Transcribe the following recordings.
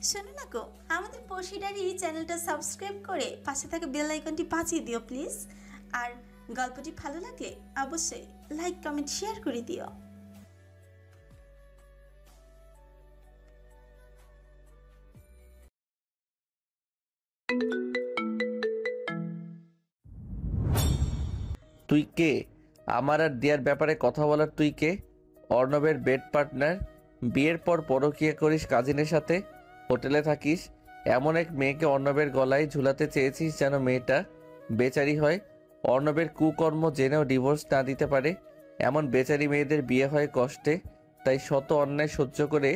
শোনো না গো, আমাদের পশিডারি চ্যানেলটা সাবস্ক্রাইব করে পাশে থাকা বেল আইকনটি বাজিয়ে দিও প্লিজ। আর গল্পটি ভালো লাগলে অবশ্যই লাইক কমেন্ট শেয়ার করে দিও। তুই কে? আমার আর দিয়ার ব্যাপারে কথা বলার তুই কে? অর্ণবের বেড পার্টনার, বিয়ের পর পরকীয়া করিস কাজিনের সাথে, হোটেলে থাকিস, এমন এক মেয়েকে অর্ণবের গলায় ঝুলাতে চেয়েছিস যেন মেয়েটা বেচারি হয়। অর্ণবের কুকর্ম জেনেও ডিভোর্স না দিতে পারে এমন বেচারি মেয়েদের বিয়ে হয় কষ্টে, তাই শত অন্যায় সহ্য করে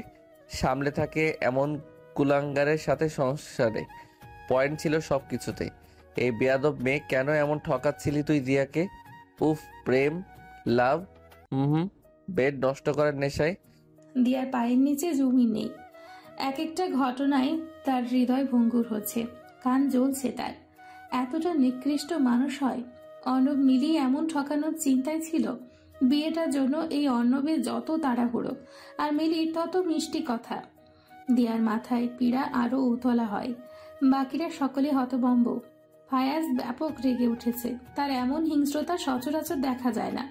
সামলে থাকে এমন কুলাঙ্গারের সাথে সংসারে। পয়েন্ট ছিল সব কিছুতে। এই বেয়াদব মেয়ে কেন এমন ঠকাচ্ছিলি তুই দিয়াকে? উফ, প্রেম, লাভ, বেড নষ্ট করার নেশায়। দিয়ার পায়ের নিচে জমি নেই। এক একটা ঘটনায় তার হৃদয় ভঙ্গুর হচ্ছে, কান জ্বলছে তার। এতটা নিকৃষ্ট মানুষ হয়? অর্ণব মিলি এমন ঠকানোর চিন্তায় ছিল। বিয়েটার জন্য এই অর্ণবের যত তাড়াহুড়ো, আর মিলির তত মিষ্টি কথা। দিয়ার মাথায় পীড়া আরো উতলা হয়। বাকিরা সকলে হতভম্ব। ফায়াজ ব্যাপক রেগে উঠেছে। তার এমন হিংস্রতা সচরাচর দেখা যায় না।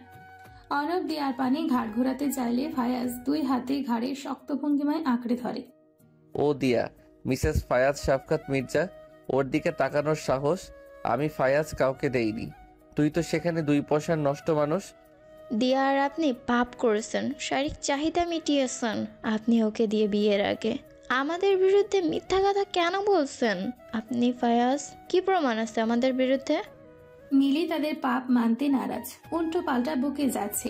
অর্ণব দিয়ার পানে ঘাড় ঘোরাতে চাইলে ফায়াজ দুই হাতে ঘাড়ে শক্ত ভঙ্গিমায় আঁকড়ে ধরে। ও দিয়া, মিসেস ফায়াজ শাফকাত মির্জা, ওর দিকে তাকানোর সাহস আমি ফায়াজ কাউকে দেইনি। তুই তো সেখানে 2 পয়সার নষ্ট মানুষ। দিয়া আর আপনি পাপ করেছেন, শারীরিক চাহিদা মিটিয়েছেন আপনি ওকে দিয়ে বিয়ের আগে। আমাদের বিরুদ্ধে মিথ্যা কথা কেন বলছেন আপনি ফায়াজ? কি প্রমাণ আছে আমাদের বিরুদ্ধে? মিলি তাদের পাপ মানতে নারাজ, উল্টো পাল্টা বুকে যাচ্ছে।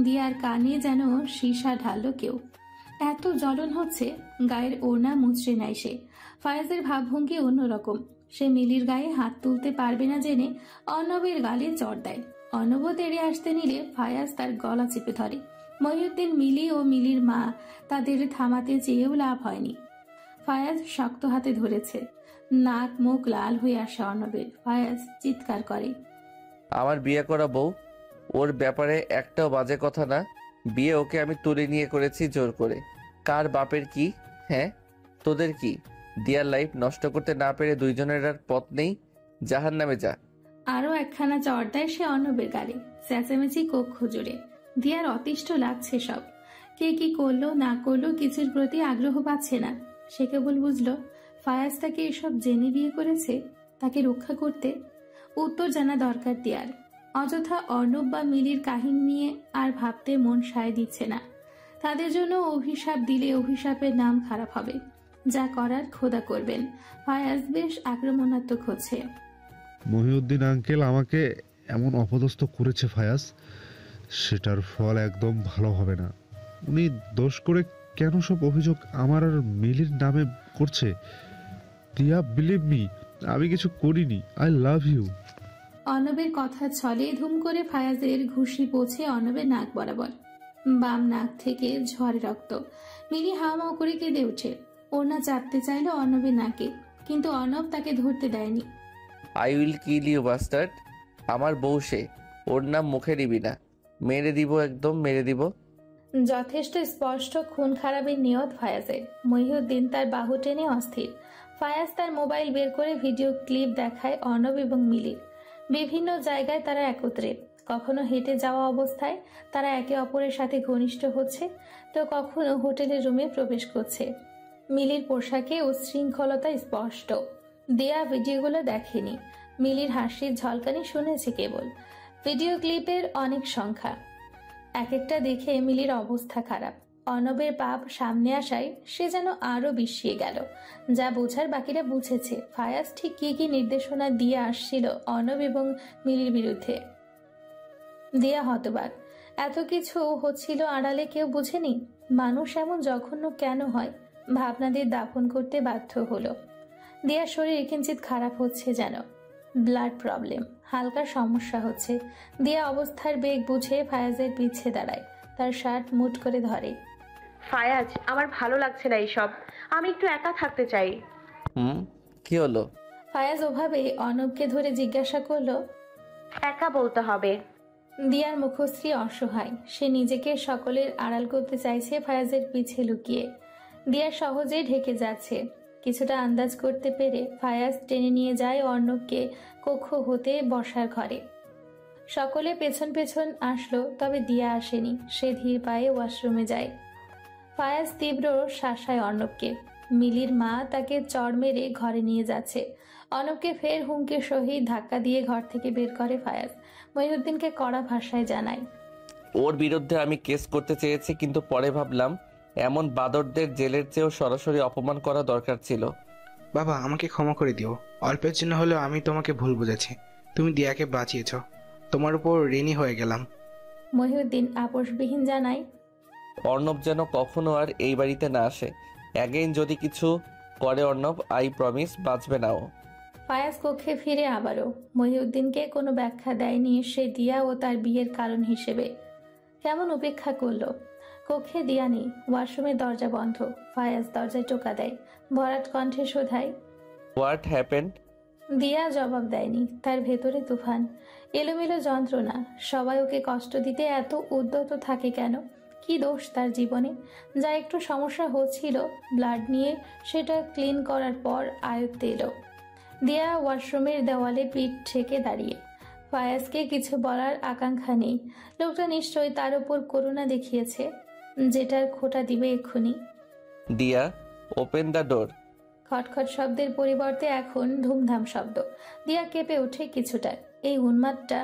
দিয়ার কানে যেন সীসা ঢালল কেউ। এত জ্বলন হচ্ছে, গায়ের ওড়না মুচড়ে নেয় সে। ফায়াজের ভাবভঙ্গি অন্যরকম। সে মিলির গায়ে হাত তুলতে পারবে না জেনে অর্ণবের গালে চড় দেয়। অর্ণব তেড়ে আসতে নিলে ফায়াজ তার গলা চেপে ধরে। মহিউদ্দিন, মিলি ও মিলির মা তাদের থামাতে চেয়েও লাভ হয়নি। ফায়াজ শক্ত হাতে ধরেছে। নাক মুখ লাল হয়ে আসে অর্ণবের। ফায়াজ চিৎকার করে, আমার বিয়ে করা বউ, ওর ব্যাপারে একটাও বাজে কথা না। বিয়ে ওকে আমি তুলে নিয়ে করেছি জোর করে। কার বাপের কি? হ্যাঁ, তোদের কি? দিয়ার লাইফ নষ্ট করতে না পেরে দুইজনের আর পথ নেই? জাহান্নামে যা। আরো একখানা চড় দেয় সে অর্ণবের গালে। চেঁচামেচি কক্ষ জুড়ে। দিয়ার অতিষ্ঠ লাগছে সব। কে কি করলো না করলো কিছুর প্রতি আগ্রহ পাচ্ছে না। সে কেবল বুঝলো ফায়াজ তাকে এসব জেনে বিয়ে করেছে তাকে রক্ষা করতে। উত্তর জানা দরকার দিয়ার। অযথা অর্ণব বা মিলির কাহিনী নিয়ে আর ভাবতে মন সায় দিচ্ছে না। তাদের জন্য অভিশাপ দিলে অভিশাপের নাম খারাপ হবে। যা করার খোদা করবেন। ফায়াজ বেশ আক্রমণাত্মক হচ্ছে। মহিউদ্দিন আঙ্কেল আমাকে এমন অপদস্থ করেছে ফায়াজ, সেটার ফল একদম ভালো হবে না। উনি দোষ করে কেন সব অভিযোগ আমার আর মিলির নামে করছে? দিয়া, বিলিভ মি, আমি কিছু করিনি। I love you. অর্ণবের কথা ছলে ধুম করে ফায়াজের ঘুষি পৌঁছে অর্ণবের নাক বরাবর। বাম নাক থেকে ঝরে রক্ত। মিলি হাওমাও করে কেঁদে ওঠে। ওড়না চাপতে চাইল অর্ণবের নাকে, কিন্তু অর্ণব তাকে ধরতে দেয়নি। I will kill you bastard. আমার বউ সে, ওর নাম মুখে নিবি না। মেরে দিব, একদম মেরে দিব। যথেষ্ট স্পষ্ট খুন খারাপের নিয়ত ফায়াজের। মহিউদ্দিন তার বাহু টেনে অস্থির। ফায়াজ তার মোবাইল বের করে ভিডিও ক্লিপ দেখায় অর্ণব এবং মিলির। বিভিন্ন জায়গায় তারা একত্রে। কখনো হেঁটে যাওয়া অবস্থায় তারা একে অপরের সাথে ঘনিষ্ঠ হচ্ছে, তো কখনো হোটেলের রুমে প্রবেশ করছে। মিলির পোশাকে উচ্ছৃঙ্খলতা স্পষ্ট। দেয়া ভিডিওগুলো দেখেনি। মিলির হাসির ঝলকানি শুনেছে কেবল। ভিডিও ক্লিপের অনেক সংখ্যা। এক একটা দেখে মিলির অবস্থা খারাপ। অর্ণবের পাপ সামনে আসায় সে যেন আরো বিষিয়ে গেল। যা বোঝার বাকিরা বুঝেছে ফায়াজ ঠিক কি কি নির্দেশনা দিয়ে আসছিল অর্ণব এবং মিলির বিরুদ্ধে। দেয়া হতবাক। এত কিছু হচ্ছিল আড়ালে কেউ বুঝেনি। মানুষ এমন জঘন্য কেন হয়? ভাবনাদের দাফন করতে বাধ্য হলো। দেয়ার শরীর কিঞ্চিত খারাপ হচ্ছে যেন। ব্লাড প্রবলেম, হালকা সমস্যা হচ্ছে। দিয়া অবস্থার বেগ বুঝে ফায়াজের পিছে দাঁড়ায়। তার শার্ট মুট করে ধরে। ফায়াজ, আমার ভালো লাগছে না এইসব। আমি একটু একা থাকতে চাই। কি হলো? ফায়াজ ওভাবে অর্ণবকে ধরে জিজ্ঞাসা করলো, একা বলতে হবে। দিয়ার মুখশ্রী অসহায়। সে নিজেকে সকলের আড়াল করতে চাইছে ফায়াজের পিছে লুকিয়ে। দিয়া সহজেই ঢেকে যাচ্ছে। কিছুটা আন্দাজ করতে পেরে ফায়াজ টেনে নিয়ে যায় অর্ণবকে কক্ষ হতে বসার ঘরে। সকলে পেছন পেছন আসলো, তবে দিয়া আসেনি। সে ধীর পায়ে ওয়াশরুমে যায়। ফায়াজ তীব্র শাসায় অর্ণবকে। মিলির মা তাকে চড় মেরে ঘরে নিয়ে যাচ্ছে। অর্ণবকে ফের হুমকির সহিত ধাক্কা দিয়ে ঘর থেকে বের করে ফায়াজ। মহিউদ্দিনকে কড়া ভাষায় জানায়, ওর বিরুদ্ধে আমি কেস করতে চেয়েছি, কিন্তু পরে ভাবলাম এমন বাদরদের জেলের চেয়েও সরাসরি অপমান করা দরকার ছিল। বাবা, আমাকে ক্ষমা করে দিও। অল্পের জন্য হলেও আমি তোমাকে ভুল বুঝেছি। তুমি দিয়াকে বাঁচিয়েছ, তোমার উপর ঋণী হয়ে গেলাম। মহিউদ্দিন আপোষবিহীন জানায়, অর্ণব যেন কখনো আর এই বাড়িতে না আসে। অ্যাগেইন যদি কিছু করে অর্ণব, আই প্রমিস বাঁচবে না ও। ফায়াজ কক্ষে ফিরে আবারও মহিউদ্দিনকে কোনো ব্যাখ্যা দেয়নি। সে দিয়া ও তার বিয়ের কারণ হিসেবে কেমন উপেক্ষা করলো। কক্ষে দিয়া নেই, ওয়াশরুমের দরজা বন্ধ। ফায়াজ দরজায় টোকা দেয়, ভরাট কণ্ঠে শোধায়, হোয়াট হ্যাপেন্ড? দিয়া জবাব দেয়নি। তার ভেতরে তুফান, এলোমেলো যন্ত্রণা। সবাই ওকে কষ্ট দিতে এত উদ্যত থাকে কেন? কি দোষ তার জীবনে? যা একটু সমস্যা হচ্ছিল ব্লাড নিয়ে, সেটা ক্লিন করার পর আয়ত্তে এলো। দিয়া ওয়াশরুমের দেওয়ালে পিঠ ঠেকে দাঁড়িয়ে। ফায়াজকে কিছু বলার আকাঙ্ক্ষা নেই। লোকটা নিশ্চয়ই তার উপর করুণা দেখিয়েছে, যেটার খোঁটা দিবে এক্ষুনি। দিয়া, ওপেন দ্য ডোর। খটখট শব্দের পরিবর্তে এখন ধুমধাম শব্দ। দিয়া কেঁপে ওঠে কিছুটা। এই উন্মাদটা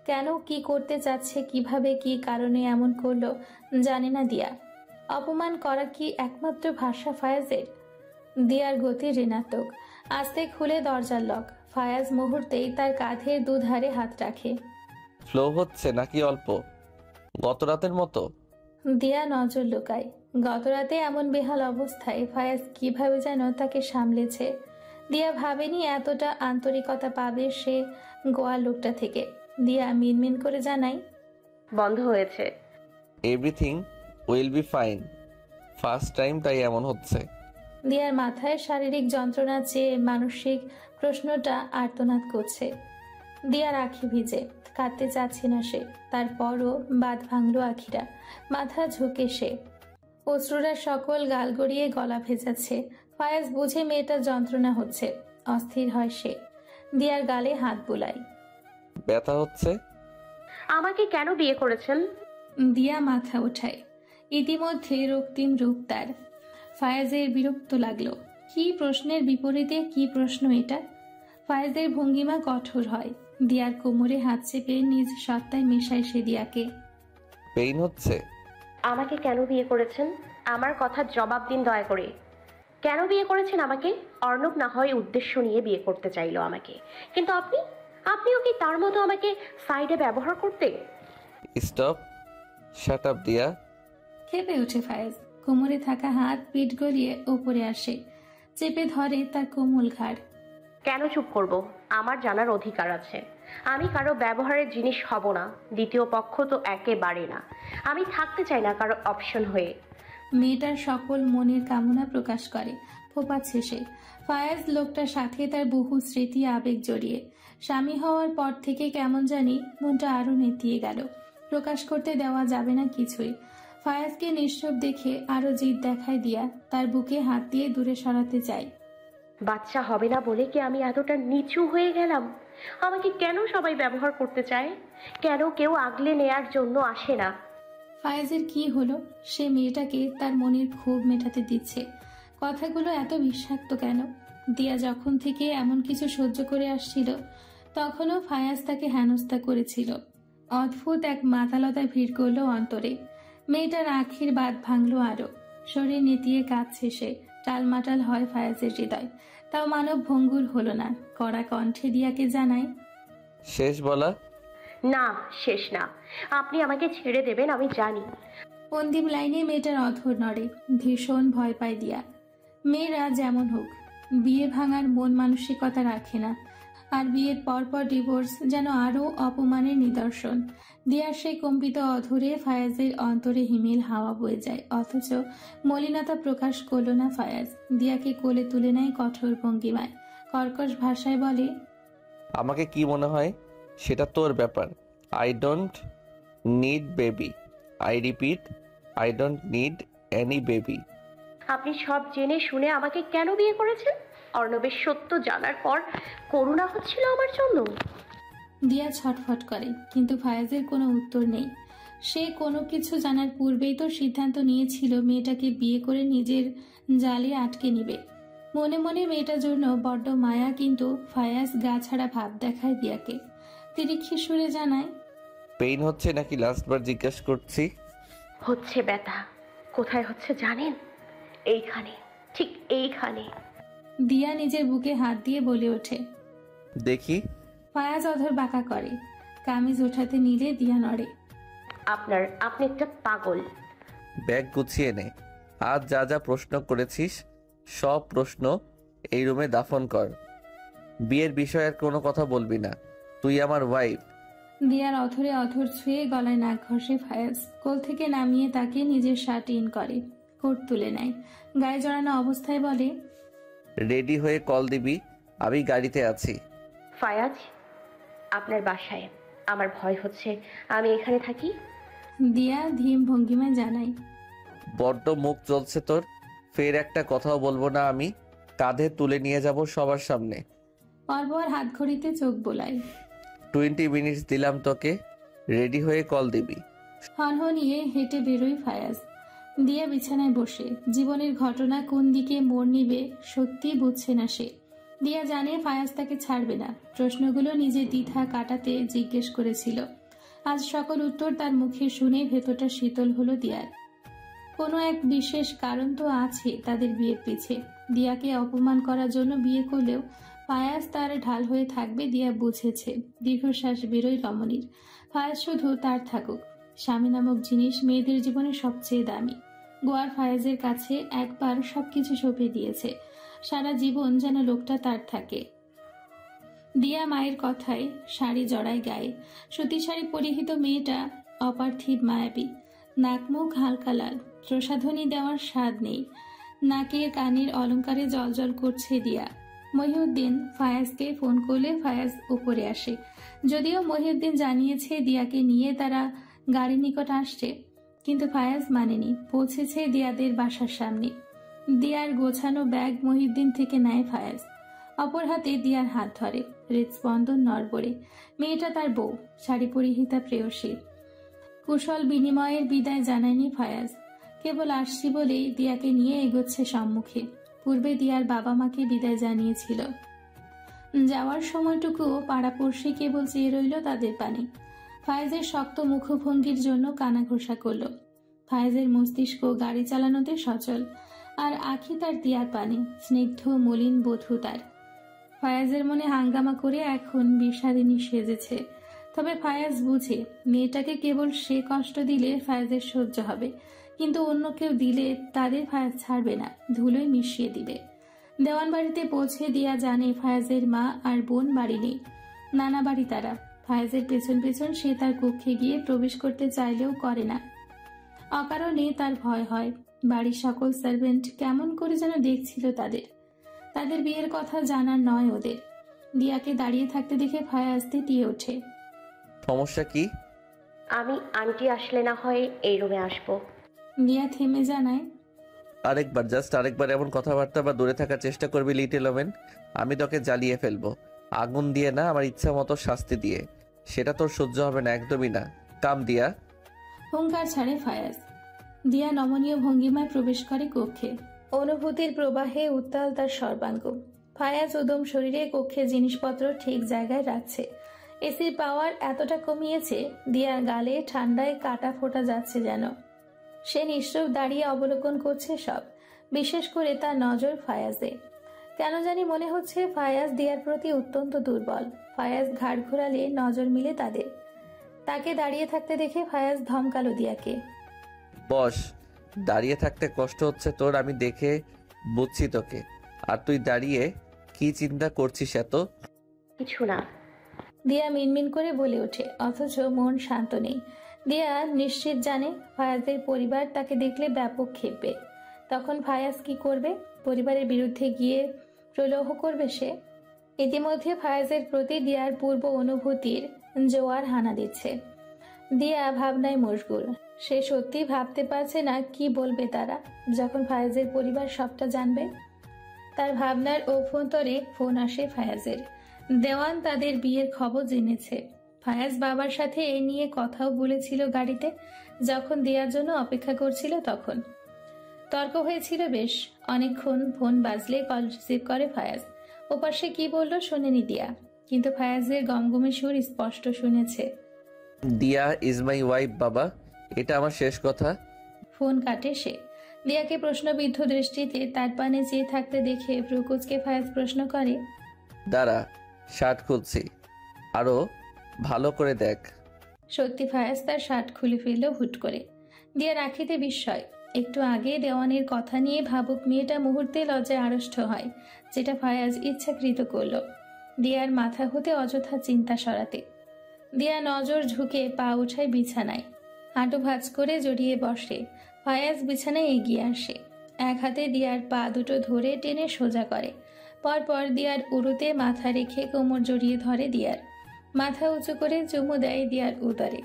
কেন, কি করতে চাচ্ছে, কিভাবে, কি কারণে এমন করলো জানে না দিয়া। অপমান করা কি একমাত্র ভাষা ফায়াজের? দিয়ার গতি ঋণাত্মক। আস্তে খুলে দরজার লক। ফায়াজ মুহূর্তেই তার কাঁধের দুধারে হাত রাখে। ফ্লো হচ্ছে নাকি অল্প? গত রাতের মতো? দিয়া নজর লুকায়। গতরাতে এমন বেহাল অবস্থায় ফায়াজ কিভাবে যেন তাকে সামলেছে। দিয়া ভাবেনি এতটা আন্তরিকতা পাবে সে গোয়া লোকটা থেকে। দিয়া মিনমিন করে জানায়, বন্ধ হয়েছে। Everything will be fine. First time, তাই এমন হচ্ছে। দিয়ার মাথায় শারীরিক যন্ত্রণা চেয়ে মানসিক প্রশ্নটা আর্তনাদ করছে। দিয়ার আঁখি ভিজে, কাঁদতে চাচ্ছে না সে। তারপরও বাদ ভাঙল আখিরা। মাথা ঝুঁকে সে, অশ্রুরা সকল গাল গড়িয়ে গলা ভেজাচ্ছে। ফায়াজ বুঝে মেয়েটার যন্ত্রণা হচ্ছে। অস্থির হয় সে। দিয়ার গালে হাত বুলায়। ব্যথা হচ্ছে? আমাকে কেন বিয়ে করেছেন? দিয়া মাথা ওঠায়। ইতিমধ্যে রক্তিম রূপ তার। ফায়াজের বিরক্ত লাগলো। কি প্রশ্নের বিপরীতে কি প্রশ্ন এটা? ফায়াজের ভঙ্গিমা কঠোর হয়। দিয়ার কোমরে হাত চেপে নিজ সত্তায় মেশায় সে দিয়াকে। পেইন হচ্ছে? আমাকে কেন বিয়ে করেছেন? আমার কথার জবাব দিন দয়া করে। কেন বিয়ে করেছেন আমাকে? অর্ণব না হয় উদ্দেশ্য নিয়ে বিয়ে করতে চাইলো আমাকে, কিন্তু আপনিও কি তার মতো আমাকে সাইডে ব্যবহার করতে? স্টপ, শাট আপ দিয়া। খেপে উঠে ফায়াজ। কোমরে থাকা হাত পিঠ গলিয়ে ওপরে আসে, চেপে ধরে তার কোমল ঘাড়। কেন চুপ করব? আমার জানার অধিকার আছে। আমি কারো ব্যবহারের জিনিস হব না। দ্বিতীয় পক্ষ তো একেবারে না। আমি থাকতে চাই না কারো অপশন হয়ে। মেয়েটার সকল মনের কামনা প্রকাশ করে। ফোপাচ্ছে সে। ফায়াজ লোকটার সাথে তার বহু স্মৃতি আবেগ জড়িয়ে। স্বামী হওয়ার পর থেকে কেমন জানি মনটা আরো নেতিয়ে গেল। প্রকাশ করতে দেওয়া যাবে না কিছুই। ফায়াজকে নিঃশব্দ দেখে আরো জিদ দেখায় দিয়া তার বুকে হাত দিয়ে দূরে সরাতে চায়। বাচ্চা হবে না বলে কি আমি এতটা নিচু হয়ে গেলাম? আমাকে কেন সবাই ব্যবহার করতে চায়? কেন কেউ আগলে নেয়ার জন্য আসে না? ফায়াজের কি হলো? সে মেয়েটাকে তার মনের ক্ষোভ মেটাতে দিচ্ছে। কথাগুলো এত বিষাক্ত কেন? দিয়া যখন থেকে এমন কিছু সহ্য করে আসছিল, তখনও ফায়াজ তাকে হেনস্থা করেছিল। অদ্ভুত এক মাতালতা ভিড় করলো অন্তরে। মেয়েটার আখির বাদ ভাঙলো আরো। শরীর নেতিয়ে কাঁদছে সে। টালমাটাল হয় ফায়াজের হৃদয়। তাও মানব ভঙ্গুর হলো না। কড়া কণ্ঠে দিয়াকে জানায়, শেষ বলা? না, শেষ না। আপনি আমাকে ছেড়ে দেবেন আমি জানি। অন্তিম লাইনে মেয়েটার অধর নড়ে। ভীষণ ভয় পায় দিয়া। মেয়েরা যেমন হোক, বিয়ে ভাঙার মন মানসিকতা রাখে না। আর বিয়ের পরপর ডিভোর্স যেন আরও অপমানের নিদর্শন। দিয়ার সেই কম্পিত অধরে ফায়াজের অন্তরে হিমেল হাওয়া বয়ে যায়। অথচ মলিনতা প্রকাশ করল না ফায়াজ। দিয়াকে কোলে তুলে নেয় কঠোর ভঙ্গিমায়। কর্কশ ভাষায় বলে, আমাকে কি মনে হয় সেটা তোর ব্যাপার। I don't need baby. I repeat, I don't need any baby. আপনি সব জেনে শুনে আমাকে কেন বিয়ে করেছেন? অর্ণবের সত্য জানার পর করুণা হচ্ছিল আমার জন্য। দিয়া ছটফট করে, কিন্তু ফায়াজের কোনো উত্তর নেই। সে কোনো কিছু জানার পূর্বেই তো সিদ্ধান্ত নিয়েছিল মেয়েটাকে বিয়ে করে নিজের জালে আটকে নিবে। মনে মনে মেয়েটার জন্য বড্ড মায়া, কিন্তু ফায়াজ গা ছাড়া ভাব দেখায় দিয়াকে। তিরিক্ষি সুরে জানায়, পেইন হচ্ছে নাকি লাস্টবার জিজ্ঞেস করছি? হচ্ছে ব্যথা। কোথায় হচ্ছে জানেন? এইখানে, ঠিক এইখানে। দিয়া নিজের বুকে হাত দিয়ে বলে ওঠে। দেখি। ফায়াজ অধর বাঁকা করে, কামিজ ওঠাতে নিলে দিয়া নড়ে। আপনি একটা পাগল। ব্যাগ গুছিয়ে নে। আজ যা যা প্রশ্ন করেছিস সব প্রশ্ন এই রুমে দাফন কর। বিয়ের বিষয়ে আর কোনো কথা বলবি না। তুই আমার ওয়াইফ। দিয়ার অধরে অধর ছুঁয়ে গলায় নাক ঘষে ফায়াজ। কোল থেকে নামিয়ে তাকে নিজের শার্ট ইন করে, কোট তুলে নেয়, গায়ে জড়ানো অবস্থায় বলে, রেডি হয়ে কল দিবি, আমি গাড়িতে আছি। ফায়াজ, আপনার বাসায়। আমার ভয় হচ্ছে আমি এখানে থাকি। দিয়া ধীম ভঙ্গিমায় জানায়। বড্ড মুখ চলছে তোর। ফের একটা কথাও বলবো না আমি। কাঁধে তুলে নিয়ে যাব সবার সামনে। পরপর হাত ঘড়িতে চোখ বোলায়। 20 মিনিটস দিলাম তোকে, রেডি হয়ে কল দিবি। হনহনিয়ে হেঁটে বেরোয় ফায়াজ। দিয়া বিছানায় বসে জীবনের ঘটনা কোন দিকে মোড় নিবে সত্যি বুঝছে না সে। দিয়া জানে ফায়াজ তাকে ছাড়বে না। প্রশ্নগুলো নিজের দ্বিধা কাটাতে জিজ্ঞেস করেছিল। আজ সকল উত্তর তার মুখে শুনে ভেতরটা শীতল হলো দিয়ার। কোনো এক বিশেষ কারণ তো আছে তাদের বিয়ের পিছে। দিয়াকে অপমান করার জন্য বিয়ে করলেও ফায়াজ তার ঢাল হয়ে থাকবে দিয়া বুঝেছে। দীর্ঘশ্বাস বেরোয় রমণীর। ফায়াজ শুধু তার থাকুক। স্বামী নামক জিনিস মেয়েদের জীবনে সবচেয়ে দামি। গোয়ার ফায়াজের কাছে একবার সবকিছু সঁপে দিয়েছে। সারা জীবন যেন লোকটা তার থাকে। দিয়া মায়ের কথায় শাড়ি জড়ায় গায়ে। সুতি শাড়ি পরিহিত মেয়েটা অপার্থিব মায়াবী। নাক মুখ হালকা লাল, প্রসাধনী দেওয়ার স্বাদ নেই। নাকের কানের অলঙ্কারে জলজল করছে দিয়া। মহিউদ্দিন ফায়াজকে ফোন করলে ফায়াজ উপরে আসে। যদিও মহিউদ্দিন জানিয়েছে দিয়াকে নিয়ে তারা গাড়ির নিকট আসছে, কিন্তু ফায়াজ মানেনি। পৌঁছেছে দিয়াদের বাসার সামনে। দিয়ার গোছানো ব্যাগ মহিউদ্দিন থেকে নেয় ফায়াজ। অপর হাতে দিয়ার হাত ধরে। হৃদস্পন্দন নড়বড়ে। মেয়েটা তার বউ, শাড়ি পরিহিতা প্রেয়সী। কুশল বিনিময়ের বিদায় জানায়নি ফায়াজ। কেবল আসছি বলেই দিয়াকে নিয়ে এগোচ্ছে সম্মুখে। পূর্বে দিয়ার বাবা মাকে বিদায় জানিয়েছিল। যাওয়ার সময়টুকুও পাড়াপড়শি কেবল চেয়ে রইল তাদের পানে। ফায়েজের শক্ত মুখভঙ্গির জন্য কানাঘোষা করল। ফায়েজের মস্তিষ্ক গাড়ি চালানোতে সচল, আর আখি তার দিয়ার পানে, স্নিগ্ধ মলিন বধূ তার। ফায়াজের মনে হাঙ্গামা করে এখন বিষাদিনী সেজেছে। তবে ফায়াজ বুঝে মেয়েটাকে কেবল সে কষ্ট দিলে ফায়াজের সহ্য হবে, কিন্তু অন্য কেউ দিলে তাদের ফায়াজ ছাড়বে না, ধুলোয় মিশিয়ে দিবে। দেওয়ান বাড়িতে পৌঁছে দিয়া জানে ফায়াজের মা আর বোন বাড়ি নেই, নানা বাড়ি তারা। ফায়াজের পেছন পেছন সে তার কক্ষে গিয়ে প্রবেশ করতে চাইলেও করে না। অকারণে তার ভয় হয়। বাড়ির সকল সার্ভেন্ট কেমন করে যেন দেখছিল তাদের। তাদের বিয়ের কথা জানার নয় ওদের। দিয়াকে দাঁড়িয়ে থাকতে দেখে ফায়াজ তেতিয়ে ওঠে। সমস্যা কি? আমি আন্টি আসলে না হয় এই রুমে আসবো। দিয়া থেমে জানায়, আরেকবার, জাস্ট আরেকবার এমন কথাবার্তা বা দূরে থাকার চেষ্টা করবি লিটল ওমেন, আমি তোকে জ্বালিয়ে ফেলবো। আগুন দিয়ে না, আমার ইচ্ছা মতো শাস্তি দিয়ে। সেটা তোর সহ্য হবে না, একদমই না। কাম দিয়া। হুঙ্কার ছাড়ে ফায়াজ। দিয়া নমনীয় ভঙ্গিমায় প্রবেশ করে কক্ষে। অনুভূতির প্রবাহে উত্তাল তার সর্বাঙ্গ। ফায়াজ উদম শরীরে কক্ষের জিনিসপত্র ঠিক জায়গায় রাখছে। এসির পাওয়ার এতটা কমিয়েছে দিয়ার গালে ঠান্ডায় কাটা ফোটা যাচ্ছে যেন। সে নিশ্চুপ দাঁড়িয়ে অবলোকন করছে সব, বিশেষ করে তার নজর ফায়াজে। কেন জানি মনে হচ্ছে ফায়াজ দিয়ার প্রতি অত্যন্ত দুর্বল। ফায়াজ ঘাড় ঘোরালে নজর মিলে তাদের। তাকে দাঁড়িয়ে থাকতে দেখে ফায়াজ ধমকালো দিয়াকে। বস, দাঁড়িয়ে থাকতে কষ্ট হচ্ছে তোর, আমি দেখে বুঝছি তোকে। আর তুই দাঁড়িয়ে কি চিন্তা করছিস এত? কিছু না। দিয়া মিনমিন করে বলে ওঠে, অথচ মন শান্ত নেই। দিয়া নিশ্চিত জানে ফায়াজের পরিবার তাকে দেখলে ব্যাপক ক্ষেপে। তখন ফায়াজ কি করবে? পরিবারের বিরুদ্ধে গিয়ে প্রলোভ করবে সে। ইতিমধ্যে ফায়াজের প্রতি দিয়ার পূর্ব অনুভূতির জোয়ার হানা দিচ্ছে। দিয়া ভাবনায় মশগুল। সে সত্যি ভাবতে পারছে না কি বলবে তারা যখন ফায়াজের পরিবার সবটা জানবে। তার ভাবনার অভ্যন্তরে ফোন আসে ফায়াজের। দেওয়ান তাদের বিয়ের খবর জেনেছে। ফায়াজ বাবার সাথে এ নিয়ে কথাও বলেছিল গাড়িতে, যখন দেওয়ার জন্য অপেক্ষা করছিল তখন। তর্ক হয়েছিল বেশ অনেকক্ষণ। ফোন বাজলে কল রিসিভ করে ফায়াজ। ওপাশে কি বললো শোনেনি দিয়া, কিন্তু ফায়াজের গমগমে সুর স্পষ্ট শুনেছে। দিয়া ইজ মাই ওয়াইফ বাবা, এটা আমার শেষ কথা। ফোন কাটে সে। দিয়াকে প্রশ্নবিদ্ধ দৃষ্টিতে তার পানে চেয়ে থাকতে দেখে প্রকুচকে ফায়াজ প্রশ্ন করে, দাঁড়া, শার্ট খুলছি, আরো ভালো করে দেখ। সত্যি ফায়াজ তার শার্ট খুলে ফেলল হুট করে। দিয়া রাখিতে বিস্ময়। একটু আগে দেওয়ানের কথা নিয়ে ভাবুক মেয়েটা মুহূর্তে লজ্জায় আড়ষ্ট হয়, যেটা ফায়াজ ইচ্ছাকৃত করল দিয়ার মাথা হতে অযথা চিন্তা সরাতে। দিয়া নজর ঝুঁকে পা উঠায় বিছানায়, হাঁটু ভাঁজ করে জড়িয়ে বসে। ফায়াজ বিছানায় এগিয়ে আসে, এক হাতে দিয়ার পা দুটো ধরে টেনে সোজা করে। পরপর দিয়ার উরুতে মাথা রেখে কোমর জড়িয়ে ধরে দিয়ার। মাথা উঁচু করে চুমু দেয় দিয়ার উদরে।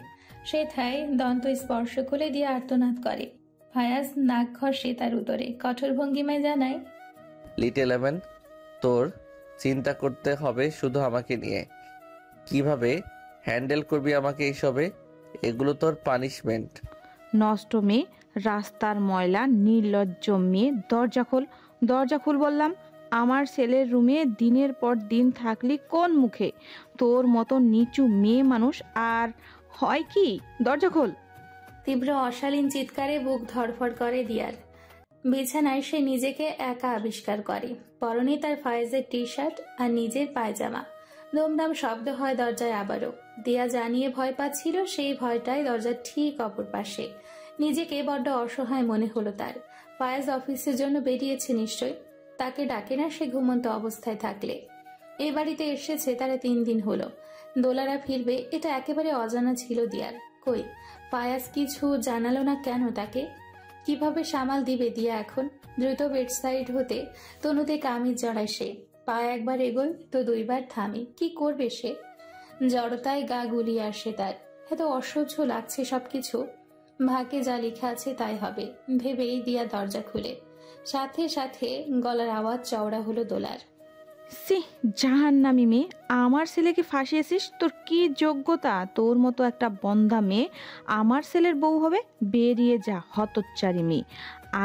সে থায় দন্ত স্পর্শ করে দিয়া আর্তনাদ করে। ফায়াজ নাক ঘষে তার উদরে, কঠোর ভঙ্গিমায় জানায়, লিটল এমেন, তোর চিন্তা করতে হবে শুধু আমাকে নিয়ে। কিভাবে হ্যান্ডেল করবি আমাকে এইসবে, এগুলো তোর পানিশমেন্ট। নষ্ট মেয়ে, রাস্তার ময়লা, নির্লজ্জ মেয়ে, দরজা খুল বললাম। আমার ছেলের রুমে দিনের পর দিন থাকলি কোন মুখে? তোর মতো নিচু মেয়ে মানুষ আর হয় কি? দরজা খোল। তীব্র অশালীন চিৎকারে বুক ধড়ফড় করে দিয়ার। বিছানায় সে নিজেকে একা আবিষ্কার করে। পরনে তার ফায়েজের টি শার্ট আর নিজের পায়জামা। দমদম শব্দ হয় দরজায় আবারও। দিয়া জানিয়ে ভয় পাচ্ছিল, সেই ভয়টাই দরজার ঠিক অপর পাশে। নিজেকে বড্ড অসহায় মনে হলো তার। ফায়েজ অফিসের জন্য বেরিয়েছে নিশ্চয়, তাকে ডাকে না সে ঘুমন্ত অবস্থায় থাকলে। এই বাড়িতে এসেছে তারা 3 দিন হলো। দোলারা ফিরবে এটা একেবারে অজানা ছিল দিয়ার। কই ফায়াজ কিছু জানালো না কেন তাকে? কিভাবে সামাল দিবে দিয়া এখন? দ্রুত বেডসাইড হতে তনুতে কামিজ জড়ায় সে। পা একবার এগোয় তো 2 বার থামে। কি করবে সে? জড়তায় গা গুলিয়ে আসে তার। এত অসহ্য লাগছে সবকিছু। ভাগ্যে যা লেখা আছে তাই হবে ভেবেই দিয়া দরজা খুলে। সাথে সাথে গলার আওয়াজ চওড়া হলো দোলার। সি জাহান্নামী মেয়ে, আমার ছেলেকে ফাঁসিয়েছিস? তোর কি যোগ্যতা? তোর মতো একটা বন্ধা মেয়ে আমার ছেলের বউ হবে? বেরিয়ে যা হতচ্চারী মেয়ে।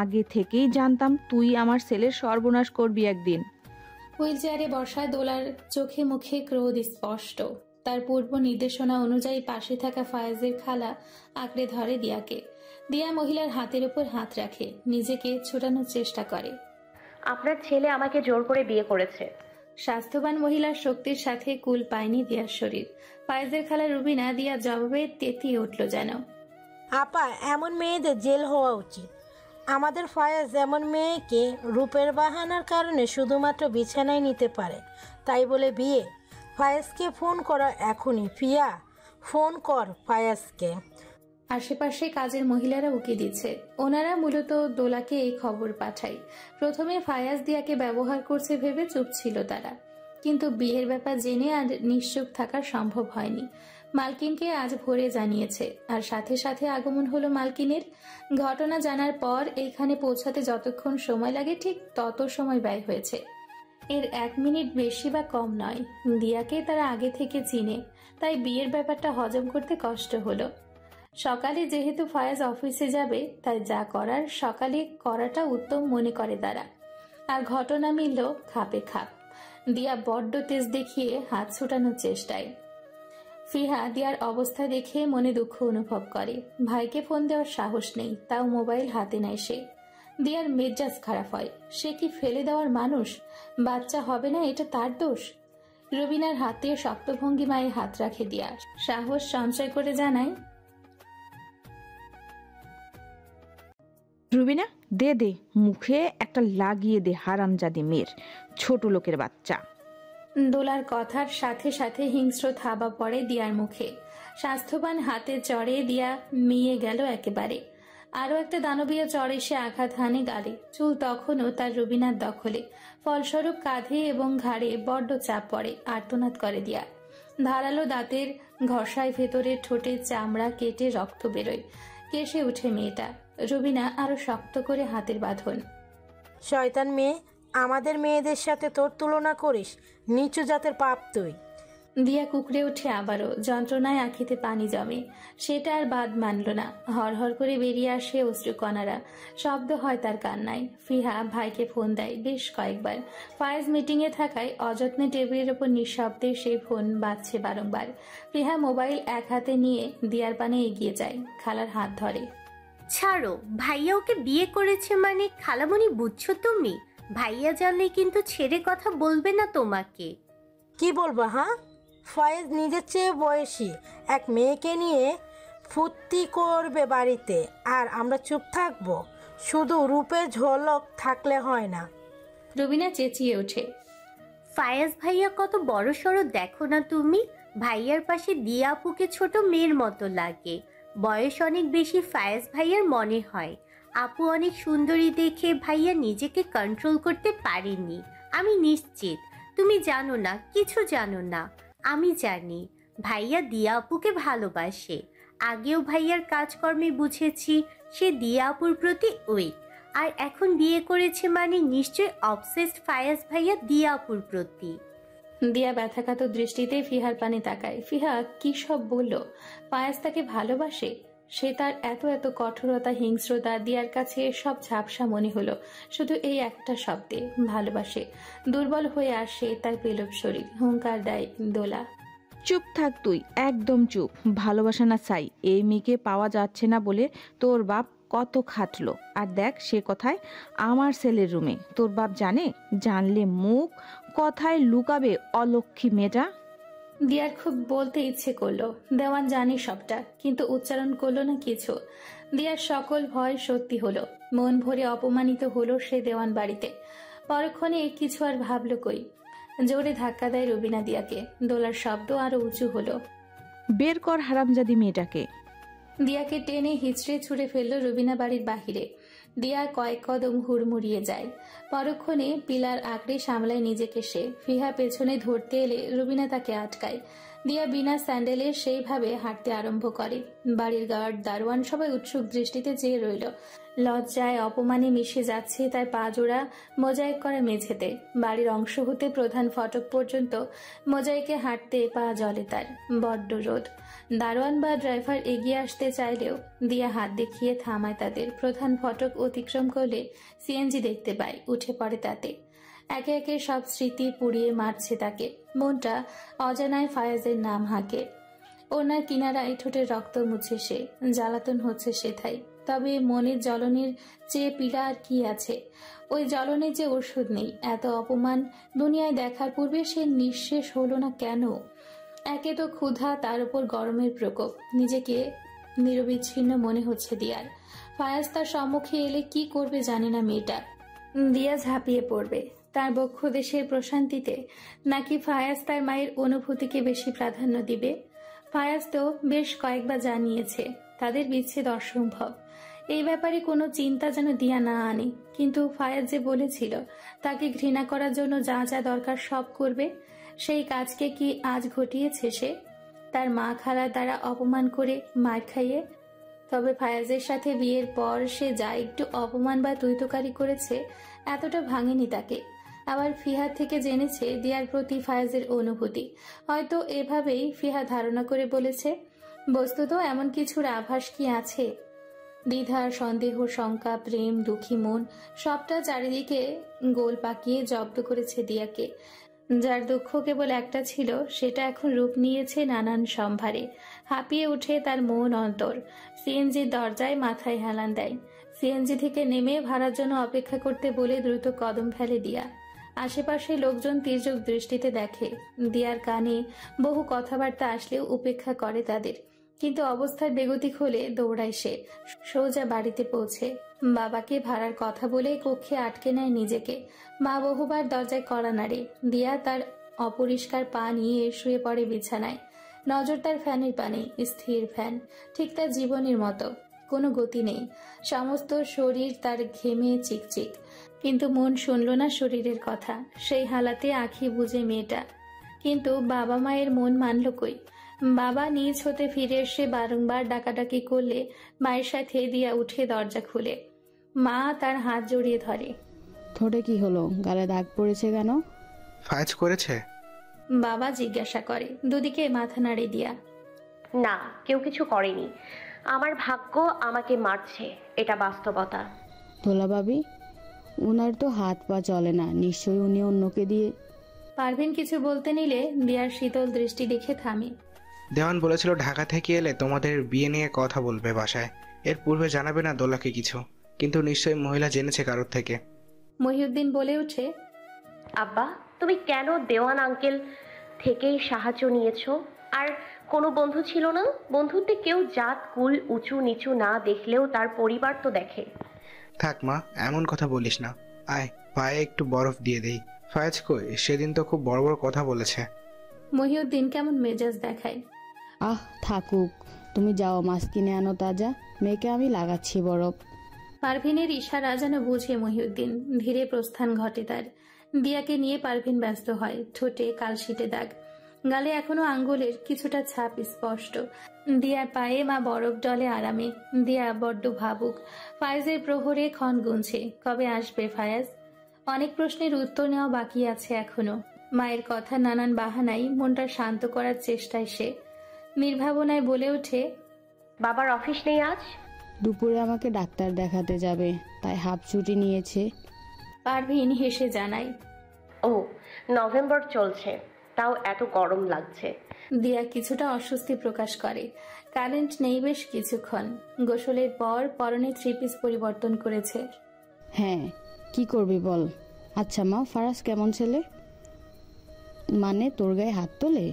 আগে থেকেই জানতাম তুই আমার ছেলের সর্বনাশ করবি একদিন। হুইল চেয়ারে বসা দোলার চোখে মুখে ক্রোধ স্পষ্ট। তার পূর্ব নির্দেশনা অনুযায়ী পাশে থাকা ফায়েজের খালা আঁকড়ে ধরে দিয়াকে। দিয়া মহিলার হাতের উপর হাত রাখে, নিজেকে ছোটানোর চেষ্টা করে। আপনার ছেলে আমাকে জোর করে বিয়ে করেছে। স্বাস্থ্যবান মহিলার শক্তির সাথে কুল পায়নি দিয়ার শরীর। ফায়েজের খালা রুবিনা দিয়ার জবাবে তেতিয়ে উঠল যেন। আপা, এমন মেয়েদের জেল হওয়া উচিত। আমাদের ফায়াজ এমন মেয়েকে রূপের বাহানার কারণে শুধুমাত্র বিছানায় নিতে পারে, তাই বলে বিয়ে? ফায়াজকে ফোন করা এখনই। ফিয়া, ফোন কর ফায়াজকে। আশেপাশে কাজের মহিলারা উকি দিচ্ছে। ওনারা মূলত দোলাকে এই খবর পাঠায়। প্রথমে ফায়াজ দিয়াকে ব্যবহার করছে ভেবে চুপ ছিল তারা, কিন্তু বিয়ের ব্যাপার জেনে আর নিশ্চুপ থাকা সম্ভব হয়নি। মালকিনকে আজ ভোরে জানিয়েছে, আর সাথে সাথে আগমন হলো মালকিনের। ঘটনা জানার পর এইখানে পৌঁছাতে যতক্ষণ সময় লাগে ঠিক তত সময় ব্যয় হয়েছে। এর 1 মিনিট বেশি বা কম নয়। দিয়াকে তারা আগে থেকে চিনে, তাই বিয়ের ব্যাপারটা হজম করতে কষ্ট হলো। সকালে যেহেতু ফায়াজ অফিসে যাবে, তাই যা করার সকালে করাটা উত্তম মনে করে তারা। আর ঘটনা মিলল খাপে খাপ। দিয়া বড্ড তেজ দেখিয়ে হাত ছুটানোর চেষ্টায়। ফিহা দিয়ার অবস্থা দেখে মনে দুঃখ অনুভব করে। ভাইকে ফোন দেওয়ার সাহস নেই, তাও মোবাইল হাতে নেয় সে। দিয়ার মেজাজ খারাপ হয়। সে কি ফেলে দেওয়ার মানুষ? বাচ্চা হবে না এটা তার দোষ? রুবিনার হাতে শক্ত ভঙ্গিমায় হাত রাখে দিয়া সাহস সঞ্চয় করে জানায়, রুবিনা, দে মুখে একটা লাগিয়ে দে হারামজাদি মেয়ের, ছোট লোকের বাচ্চা। দোলার কথার সাথে সাথে হিংস্র থাবা পড়ে দিয়ার মুখে। স্বাস্থ্যবান হাতে চড়ে দিয়া মিয়ে গেল একেবারে। আরো একটা দানবীয় চড়ে সে আঘাত হানে গালে। চুল তখনও তার রুবিনার দখলে। ফলস্বরূপ কাঁধে এবং ঘাড়ে বড্ড চাপ পড়ে। আর্তনাদ করে দিয়া। ধারালো দাঁতের ঘষায় ভেতরের ঠোঁটের চামড়া কেটে রক্ত বেরোয়। কেসে উঠে মেয়েটা। রুবিনা আরো শক্ত করে হাতের বাঁধন। শয়তান মেয়ে, আমাদের মেয়েদের সাথে তোর তুলনা করিস? নিচু জাতের পাপ তুই। দিয়া কুকড়ে উঠে আবারও, যন্ত্রণায় আঁখিতে পানি জমে। সেটা আর বাদ মানল না। হরহর করে বেরিয়ে আসে অশ্রুকণারা। শব্দ হয় তার কান্নায়। ফিহা ভাইকে ফোন দেয় বেশ কয়েকবার। ফায়েজ মিটিংয়ে থাকায় অযত্নে টেবিলের ওপর নিঃশব্দে সেই ফোন বাজছে বারংবার। ফিহা মোবাইল এক হাতে নিয়ে দিয়ার পানে এগিয়ে যায়, খালার হাত ধরে। ছাড়ো, ভাইয়া ওকে বিয়ে করেছে মানে খালামণি বুঝছো তুমি? ভাইয়া জানলে কিন্তু ছেড়ে কথা বলবে না তোমাকে। কি বলবো? হ্যাঁ, ফয়েজ নিজের চেয়ে বয়সী এক মেয়েকে নিয়ে ফুর্তি করবে বাড়িতে, আর আমরা চুপ থাকবো? শুধু রূপের ঝলক থাকলে হয় না। রুবিনা চেঁচিয়ে ওঠে। ফায়াজ ভাইয়া কত বড় সড়ো দেখো না তুমি। ভাইয়ার পাশে দিয়া আপুকে ছোট মেয়ের মতো লাগে। বয়স অনেক বেশি ফায়াজ ভাইয়ার মনে হয়। আপু অনেক সুন্দরী দেখে ভাইয়া নিজেকে কন্ট্রোল করতে পারেনি। আমি নিশ্চিত তুমি জানো না, কিছু জানো না। আমি জানি ভাইয়া দিয়া আপুকে ভালোবাসে। আগেও ভাইয়ার কাজকর্মে বুঝেছি সে দিয়া আপুর প্রতি উইক। আর এখন বিয়ে করেছে মানে নিশ্চয় অবসেসড ফায়াজ ভাইয়া দিয়া আপুর প্রতি। দিয়া ব্যথাকাতর দৃষ্টিতে ফিহার পানে তাকায়। ফিহা কি সব বলল? ফায়াজ তাকে ভালোবাসে? সে তার এত এত কঠোরতা, হিংস্রতা দিয়ার কাছে সব ঝাপসা মনে হলো শুধু এই একটা শব্দে, ভালোবাসে। দুর্বল হয়ে আসে তার পেলব শরীর। হুঙ্কার দেয় দোলা। চুপ থাক তুই, একদম চুপ। ভালোবাসা না চাই, এই মেয়েকে পাওয়া যাচ্ছে না বলে তোর বাপ কত খাটলো। আর দেখ সে কথায় আমার ছেলের রুমে। তোর বাপ জানে? জানলে মুখ কথায় লুকাবে অলক্ষী মেয়েটা। দিয়ার খুব বলতে ইচ্ছে করলো, দেওয়ান জানি সবটা, কিন্তু উচ্চারণ করলো না কিছু। দিয়ার সকল ভয় সত্যি হলো। মন ভরে অপমানিত হলো সে দেওয়ান বাড়িতে। পরক্ষণে কিছু আর ভাবলো কই। জোরে ধাক্কা দেয় রুবিনা দিয়াকে। দোলার শব্দ আরো উঁচু হলো। বের কর হারামজাদি মেয়েটাকে। দিয়াকে টেনে হিচড়ে ছুঁড়ে ফেললো রুবিনা বাড়ির বাহিরে। দিয়া কয়েক কদম হুড়মুড়িয়ে যায়। পরক্ষণে পিলার আঁকড়ে সামলায় নিজেকে সে। ফিহা পেছনে ধরতে এলে রুবিনা তাকে আটকায়। দিয়া বিনা স্যান্ডেলে সেইভাবে হাঁটতে আরম্ভ করে। বাড়ির গার্ড, দারোয়ান সবাই উৎসুক দৃষ্টিতে চেয়ে রইল। লজ্জায় অপমানে মিশে যাচ্ছে তার পা জোড়া মোজাইক করা মেঝেতে। বাড়ির অংশ হতে প্রধান ফটক পর্যন্ত মোজাইকে হাঁটতে পা জ্বলে তার। বড্ড রোদ। দারোয়ান বা ড্রাইভার এগিয়ে আসতে চাইলেও দিয়া হাত দেখিয়ে থামায় তাদের। প্রধান ফটক অতিক্রম করলে সিএনজি দেখতে পায়, উঠে পড়ে তাতে। একে একে সব স্মৃতি পুড়িয়ে মারছে তাকে। মনটা অজানায় ফায়াজের নাম হাঁকে। ওনার কিনারায় ঠোঁটের রক্ত মুছে সে। জ্বালাতন হচ্ছে সেথায়। তবে মনের জ্বলনের চেয়ে পীড়া আর কি আছে? ওই জ্বলনের যে ওষুধ নেই। এত অপমান দুনিয়ায় দেখার পূর্বে সে নিঃশেষ হলো না কেন? একে তো ক্ষুধা, তার উপর গরমের প্রকোপ। নিজেকে নিরবিচ্ছিন্ন মনে হচ্ছে দিয়ার। ফায়াজ তার সম্মুখে এলে কি করবে জানে না মেয়েটা। দিয়া ঝাঁপিয়ে পড়বে তার বক্ষ দেশের প্রশান্তিতে, নাকি ফায়াজ তার মায়ের অনুভূতিকে বেশি প্রাধান্য দিবে? ফায়াজ তো বেশ কয়েকবার জানিয়েছে তাদের বিচ্ছেদ অসম্ভব। এই ব্যাপারে কোনো চিন্তা যেন দিয়া না আনে। কিন্তু ফায়াজ যে বলেছিল তাকে ঘৃণা করার জন্য যা যা দরকার সব করবে, সেই কাজকে কি আজ ঘটিয়েছে সে? তার মা খালার দ্বারা অপমান করে মার খাইয়ে। তবে ফায়াজের সাথে বিয়ের পর সে যা একটু অপমান বা তুইতকারি করেছে, এতটা ভাঙেনি তাকে। আবার ফিহা থেকে জেনেছে দিয়ার প্রতি ফায়াজের অনুভূতি। হয়তো এভাবেই ফিহা ধারণা করে বলেছে। বস্তুত এমন কিছুর আভাস কি আছে? দ্বিধা, সন্দেহ, শঙ্কা, প্রেম, দুঃখী মন সবটা চারিদিকে গোল পাকিয়ে জব্দ করেছে দিয়াকে। যার দুঃখ কেবল একটা ছিল, সেটা এখন রূপ নিয়েছে নানান সম্ভারে। হাঁপিয়ে উঠে তার মন অন্তর। সিএনজির দরজায় মাথায় হেলান দেয়। সিএনজি থেকে নেমে ভাড়ার জন্য অপেক্ষা করতে বলে দ্রুত কদম ফেলে দিয়া। আশেপাশে লোকজন তির্যক দৃষ্টিতে দেখে। দিয়ার কানে বহু কথাবার্তা আসলেও উপেক্ষা করে তাদের। কিন্তু অবস্থার বেগতিক হলে দৌড়ায় সে সোজা বাড়িতে পৌঁছে। বাবাকে ভাড়ার কথা বলে কক্ষে আটকে নেয় নিজেকে। মা বহুবার দরজায় কড়া নাড়ে। দিয়া তার অপরিষ্কার পা নিয়ে শুয়ে পড়ে বিছানায়। নজর তার ফ্যানের পানে, স্থির ফ্যান, ঠিক তার জীবনের মতো। কোনো গতি নেই। সমস্ত শরীর তার ঘেমে চিকচিক। কিন্তু মন শুনল না শরীরের কথা। সেই হালাতে আঁখি বুঝে মেয়েটা। কিন্তু বাবা মায়ের মন মানল কই। বাবা নিজ হতে ফিরে এসে বারংবার ডাকাডাকি করলে মায়ের সাথে দিয়া উঠে দরজা খুলে। মা তার হাত জড়িয়ে ধরে। ঠোঁটে কি হলো, গালে দাগ পড়েছে কেন? ফায়াজ করেছে? বাবা জিজ্ঞাসা করে। দুদিকে মাথা নাড়ে দিয়া। না, কেউ কিছু করেনি। আমার ভাগ্য আমাকে মারছে, এটা বাস্তবতা। দোলা ভাবি, উনার তো হাত পা চলে না, নিশ্চয়ই উনি অন্যকে দিয়ে। পারভিন কিছু বলতে নিলে দিয়ার শীতল দৃষ্টি দেখে থামে। দেওয়ান বলেছিল ঢাকা থেকে এলে তোমাদের বিয়ে নিয়ে কথা বলবে বাসায়, এর পূর্বে জানাবে না দোলাকে কিছু, কিন্তু নিশ্চয়ই মহিলা জেনেছে কারোর থেকে। মহিউদ্দিন বলে ওঠে, আব্বা তুমি কেন দেওয়ান আঙ্কেল থেকেই সাহায্য নিয়েছো? আর কোনো বন্ধু ছিল না? বন্ধুত্বে কেউ জাত কুল উঁচু নিচু না দেখলেও তার পরিবার তো দেখে। থাক মা, এমন কথা বলিস না। আয় পায়ে একটু বরফ দিয়ে দেই। ফায়াজ কই? সেদিন তো খুব বড় বড় কথা বলেছে। মহিউদ্দিন কেমন মেজাজ দেখায়। আহ থাকুক, তুমি যাও মাছ কিনে আনো তাজা, মেয়েকে আমি লাগাচ্ছি বরফ। পারভিনের ইশারা যেন বুঝে মহিউদ্দিন, ধীরে প্রস্থান ঘটে তার। দিয়াকে নিয়ে পারভিন ব্যস্ত হয়। ঠোঁটে কালশিটে দাগ, গালে এখনো আঙ্গুলের কিছুটা ছাপ স্পষ্ট। দিয়ার পায়ে মা বরফ ডলে আরামে। দিয়া বড্ড ভাবুক। ফায়েজের প্রহরে ক্ষণ গুনছে, কবে আসবে ফায়াজ। অনেক প্রশ্নের উত্তর নেওয়া বাকি আছে এখনো। মায়ের কথা নানান বাহানায় মনটা শান্ত করার চেষ্টায় সে নির্ভাবনায় বলে ওঠে, বাবার অফিস নেই আজ? দুপুরে আমাকে ডাক্তার দেখাতে যাবে, তাই হাফ ছুটি নিয়েছে। পারভিন হেসে জানায়, ও নভেম্বর চলছে, তাও এত গরম লাগছে। দিয়া কিছুটা অস্বস্তি প্রকাশ করে। কারেন্ট নেই বেশ কিছুক্ষণ। গোসলের পর পরনে থ্রি পিস পরিবর্তন করেছে। হ্যাঁ, কি করবি বল। আচ্ছা মা, ফারাজ কেমন ছেলে? মানে তোর গায়ে হাত তোলে?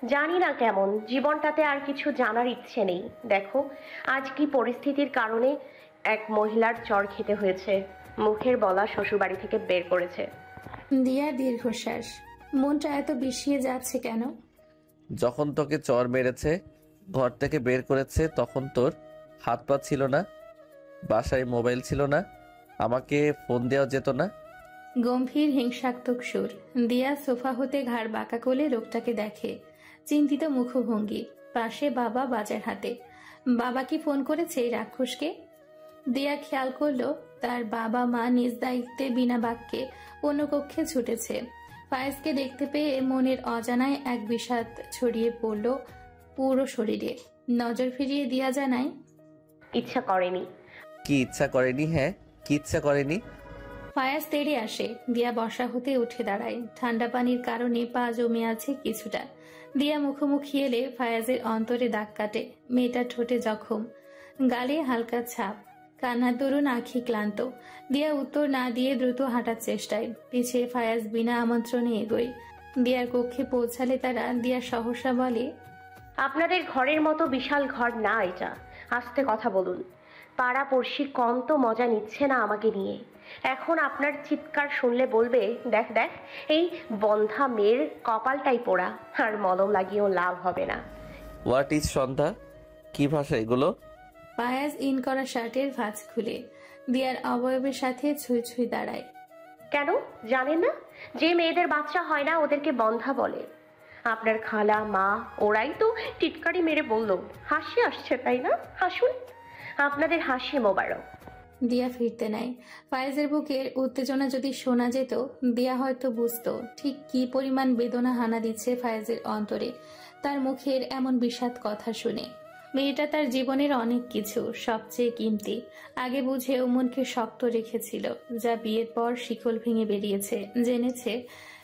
জানি না কেমন, জীবনটাতে আর কিছু জানার ইচ্ছে নেই। দেখো আজ কি পরিস্থিতির কারণে এক মহিলার চর খেতে হয়েছে। মুখের বলা শ্বশুরবাড়ি থেকে বের করেছে। দিয়ার দীর্ঘশ্বাস। মনটা এত বিষিয়ে যাচ্ছে কেন? যখন তোকে চর মেরেছে, ঘর থেকে বের করেছে, তখন তোর হাত পা ছিল না, বাসায় মোবাইল ছিল না, আমাকে ফোন দেওয়া যেত না। গম্ভীর হিংসাত্মক সুর। দিয়া সোফা হতে ঘাড় বাঁকা করে লোকটাকে দেখে। চিন্তিত মুখভঙ্গি। পাশে বাবা বাজার হাতে। বাবা কি ফোন করেছে এই রাক্ষসকে? দিয়া খেয়াল করলো তার বাবা মা নিজ দায়িত্বে বিনা বাক্যে অন্য কক্ষে ছুটেছে। ফায়েজকে দেখতে পেয়ে মনের অজানায় এক বিষাদ ছড়িয়ে পড়ল পুরো শরীরে। নজর ফিরিয়ে দিয়া জানায়, ইচ্ছা করেনি। কি ইচ্ছা করেনি? হ্যাঁ, কি ইচ্ছা করেনি? ফায়াজ তেড়ে আসে। দিয়া বসা হতে উঠে দাঁড়ায়। ঠান্ডা পানির কারণে পা জমে আছে কিছুটা। দিয়া মুখোমুখি এলে ফায়াজের অন্তরে দাগ কাটে। মেয়েটার ঠোঁটে জখম, গালে হালকা ছাপ, কান্নার দরুন আঁখি ক্লান্ত। দিয়া উত্তর না দিয়ে দ্রুত হাঁটার চেষ্টায়। পিছিয়ে ফায়াজ বিনা আমন্ত্রণে এগোয়। দিয়ার কক্ষে পৌঁছালে তারা। দিয়া সহসা বলে, আপনাদের ঘরের মতো বিশাল ঘর না এটা, আস্তে কথা বলুন। পাড়া পড়শি কম তো মজা নিচ্ছে না আমাকে নিয়ে। এখন আপনার চিৎকার শুনলে বলবে, দেখ দেখ এই বন্ধা মেয়ের কপালটাই পোড়া, আর মলম লাগিয়েও লাভ হবে না। হোয়াট ইজ সন্ধ্যা? কি ভাষা এগুলো? ফায়াজ ইন করা শার্টের ভাঁজ খুলে দিয়ার অবয়বের সাথে ছুঁই ছুঁই দাঁড়ায়। কেন জানেন না? যে মেয়েদের বাচ্চা হয় না ওদেরকে বন্ধা বলে। আপনার খালা মা ওরাই তো টিটকারি মেরে বলল। হাসি আসছে তাই না? হাসুন, আপনাদের হাসি মোবারক। দিয়া ফিরতে নেয়। ফায়েজের বুকের উত্তেজনা যদি শোনা যেত, দিয়া হয়তো বুঝতো ঠিক কি পরিমাণ বেদনা হানা দিচ্ছে ফায়েজের অন্তরে তার মুখের এমন বিষাদ কথা শুনে। মেয়েটা তার জীবনের অনেক কিছু, সবচেয়ে কিমতি। আগে বুঝেও মনকে শক্ত রেখেছিল, যা বিয়ের পর শিকল ভেঙে বেরিয়েছে। জেনেছে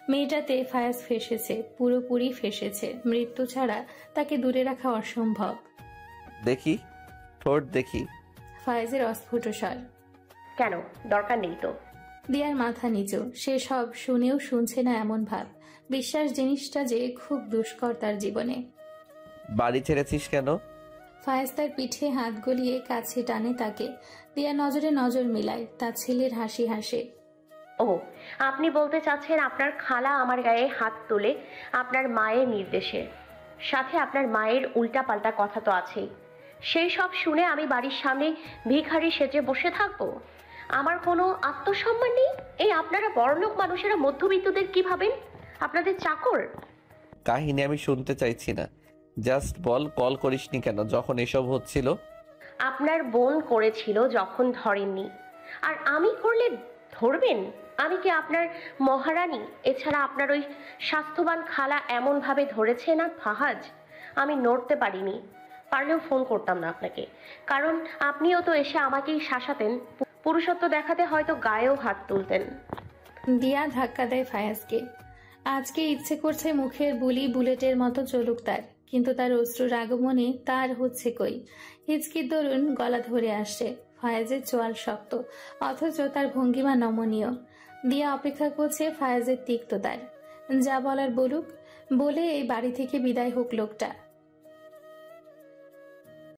মেয়েটাতে ফায়াজ ফেসেছে, পুরোপুরি ফেসেছে। মৃত্যু ছাড়া তাকে দূরে রাখা অসম্ভব। দেখি ঠোঁট দেখি। ফায়েজের অস্ফুট স্বর। কেন? দরকার নেই তো। দিয়ার মাথা নিচু। সে সব শুনেও শুনছে না এমন ভাব। বিশ্বাস জিনিসটা যে খুব দুষ্কর তার জীবনে। বাড়ি ছেড়েছিস কেন? ফায়েজ তার পিঠে হাত গলিয়ে কাছে টানে তাকে। দিয়া নজরে নজর মিলায়। তার ছেলের হাসি হাসে। ও, আপনি বলতে চাচ্ছেন আপনার খালা আমার গায়ে হাত তোলে আপনার মায়ের নির্দেশে। সাথে আপনার মায়ের উল্টাপাল্টা কথা তো আছেই। সেই সব শুনে আমি বাড়ির সামনে ভিখারি সেজে বসে থাকবো? আমার কোনো আত্মসম্মান নেই? এই আপনারা বড়লোক মানুষেরা মধ্যবিত্তদের কি ভাবেন? আপনাদের চাকর? কাহিনী আমি শুনতে চাইছি না। জাস্ট বল, কল করিসনি কেন যখন এসব হচ্ছিল? আপনার বোন করেছিল যখন ধরেননি, আর আমি করলে ধরবেন? আমি কি আপনার মহারানী? এছাড়া আপনার ওই স্বাস্থ্যবান খালা এমনভাবে ধরেছে না ফাহাজ, আমি নড়তে পারিনি। পারলেও ফোন করতাম না আপনাকে, কারণ আপনিও তো এসে আমাকেই শাসাতেন। পুরুষত্ব দেখাতে হয়তো গায়েও হাত তুলতেন। দিয়া ধাক্কা দেয় ফায়াজকে। আজকে ইচ্ছে করছে মুখের বুলি বুলেটের মতো চলুক তার, কিন্তু তার অশ্রুর আগমনে তার হচ্ছে কই। হিচকির দরুন গলা ধরে আসছে। ফায়াজের চোয়াল শক্ত, অথচ তার ভঙ্গিমা নমনীয়। দিয়া অপেক্ষা করছে ফায়াজের তিক্ততার। যা বলার বলুক, বলে এই বাড়ি থেকে বিদায় হোক লোকটা।